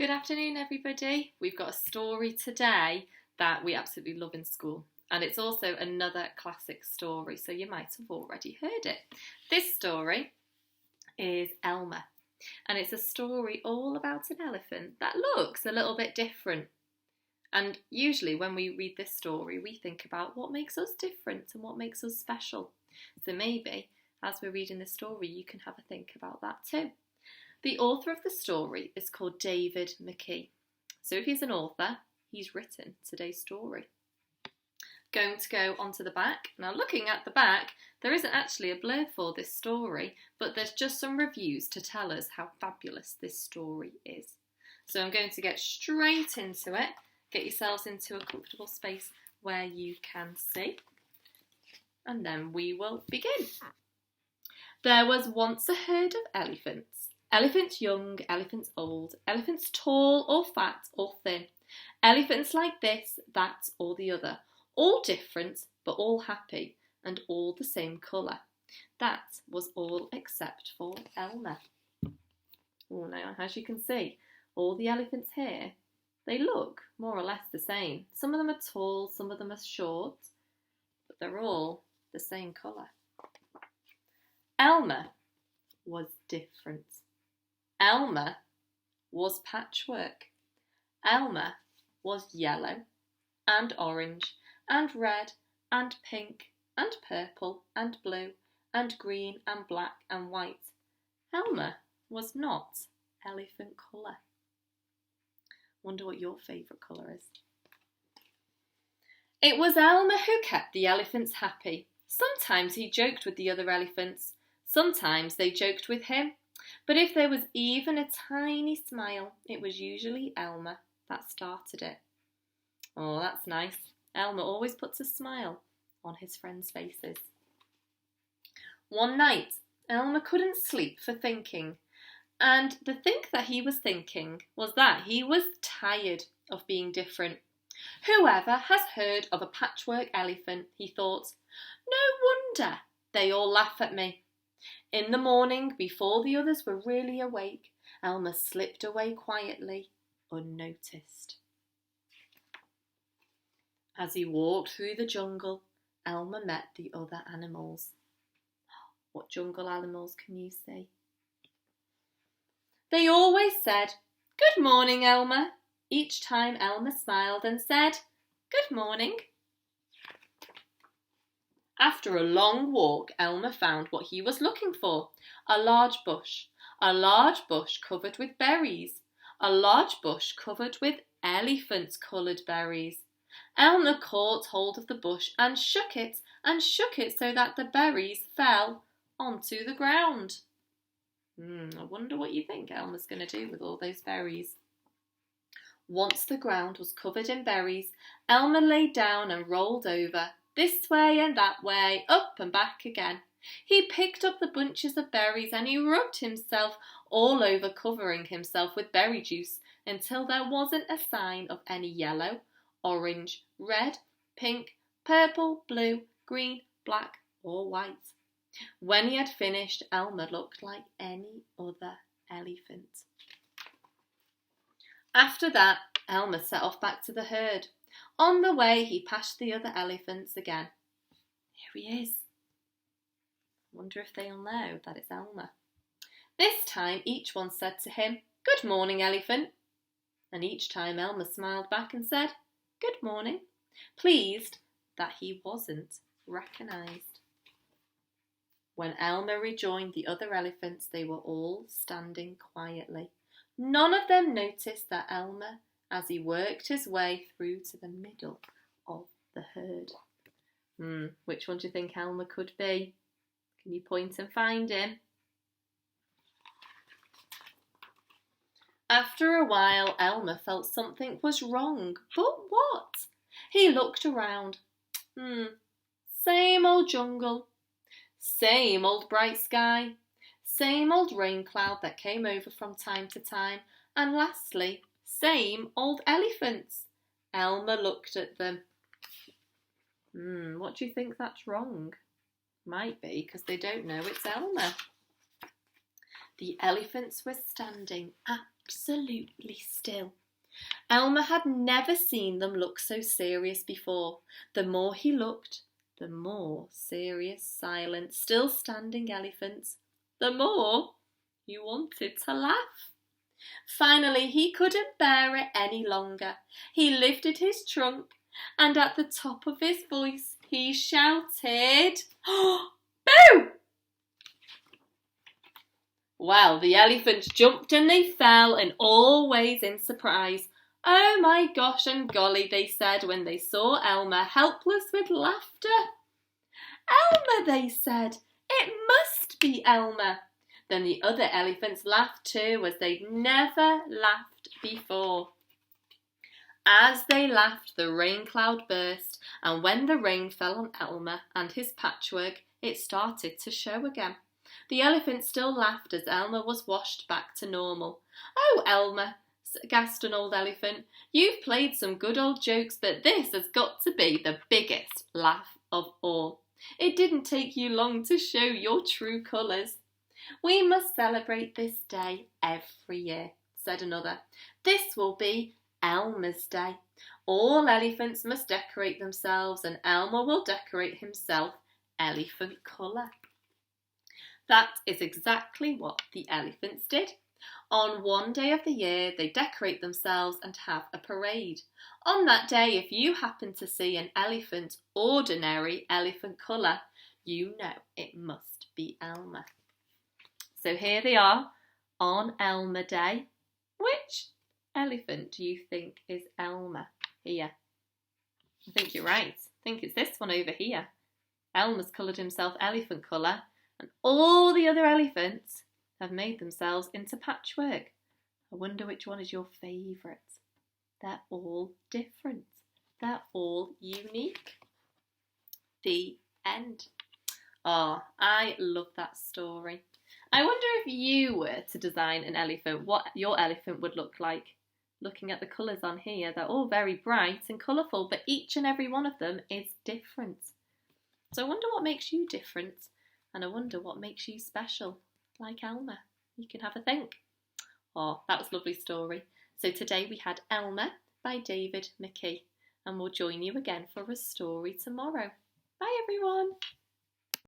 Good afternoon, everybody. We've got a story today that we absolutely love in school, and it's also another classic story, so you might have already heard it. This story is Elmer, and it's a story all about an elephant that looks a little bit different. And usually when we read this story, we think about what makes us different and what makes us special. So maybe as we're reading this story, you can have a think about that too. The author of the story is called David McKee. So if he's an author, he's written today's story. Going to go onto the back. Now looking at the back, there isn't actually a blurb for this story, but there's just some reviews to tell us how fabulous this story is. So I'm going to get straight into it. Get yourselves into a comfortable space where you can see. And then we will begin. There was once a herd of elephants. Elephants young, elephants old, elephants tall or fat or thin, elephants like this, that or the other, all different but all happy and all the same colour. That was all except for Elmer. Oh, now as you can see, all the elephants here, they look more or less the same. Some of them are tall, some of them are short, but they're all the same colour. Elmer was different. Elmer was patchwork. Elmer was yellow and orange and red and pink and purple and blue and green and black and white. Elmer was not elephant colour. Wonder what your favourite colour is. It was Elmer who kept the elephants happy. Sometimes he joked with the other elephants. Sometimes they joked with him. But if there was even a tiny smile, it was usually Elmer that started it. Oh, that's nice. Elmer always puts a smile on his friends' faces. One night, Elmer couldn't sleep for thinking. And the think that he was thinking was that he was tired of being different. Whoever has heard of a patchwork elephant, he thought, no wonder they all laugh at me. In the morning, before the others were really awake, Elmer slipped away quietly, unnoticed. As he walked through the jungle, Elmer met the other animals. What jungle animals can you see? They always said, "Good morning, Elmer." Each time Elmer smiled and said, "Good morning." After a long walk, Elmer found what he was looking for, a large bush covered with berries, a large bush covered with elephant-coloured berries. Elmer caught hold of the bush and shook it so that the berries fell onto the ground. I wonder what you think Elmer's going to do with all those berries. Once the ground was covered in berries, Elmer lay down and rolled over, this way and that way, up and back again. He picked up the bunches of berries and he rubbed himself all over, covering himself with berry juice until there wasn't a sign of any yellow, orange, red, pink, purple, blue, green, black or white. When he had finished, Elmer looked like any other elephant. After that, Elmer set off back to the herd. On the way, he passed the other elephants again. Here he is. I wonder if they'll know that it's Elmer. This time, each one said to him, "Good morning, elephant." And each time Elmer smiled back and said, "Good morning," pleased that he wasn't recognised. When Elmer rejoined the other elephants, they were all standing quietly. None of them noticed that Elmer, as he worked his way through to the middle of the herd. Which one do you think Elmer could be? Can you point and find him? After a while, Elmer felt something was wrong. But what? He looked around. Same old jungle. Same old bright sky. Same old rain cloud that came over from time to time. And lastly, same old elephants. Elmer looked at them. What do you think that's wrong? Might be because they don't know it's Elmer. The elephants were standing absolutely still. Elmer had never seen them look so serious before. The more he looked, the more serious, silent, still standing elephants, the more he wanted to laugh. Finally, he couldn't bear it any longer. He lifted his trunk and at the top of his voice he shouted, "Boo!" Well, the elephants jumped and they fell, and always in surprise. "Oh my gosh and golly," they said when they saw Elmer helpless with laughter. "Elmer," they said. "It must be Elmer." Then the other elephants laughed too, as they'd never laughed before. As they laughed, the rain cloud burst, and when the rain fell on Elmer and his patchwork, it started to show again. The elephants still laughed as Elmer was washed back to normal. "Oh, Elmer," gasped an old elephant, "you've played some good old jokes, but this has got to be the biggest laugh of all. It didn't take you long to show your true colours." "We must celebrate this day every year," said another. "This will be Elmer's Day. All elephants must decorate themselves, and Elmer will decorate himself elephant colour." That is exactly what the elephants did. On one day of the year, they decorate themselves and have a parade. On that day, if you happen to see an elephant, ordinary elephant colour, you know it must be Elmer. So here they are on Elmer Day. Which elephant do you think is Elmer here? I think you're right. I think it's this one over here. Elmer's coloured himself elephant colour, and all the other elephants have made themselves into patchwork. I wonder which one is your favourite. They're all different. They're all unique. The end. Oh, I love that story. I wonder if you were to design an elephant, what your elephant would look like. Looking at the colours on here, they're all very bright and colourful, but each and every one of them is different. So I wonder what makes you different, and I wonder what makes you special, like Elmer. You can have a think. Oh, that was a lovely story. So today we had Elmer by David McKee, and we'll join you again for a story tomorrow. Bye everyone.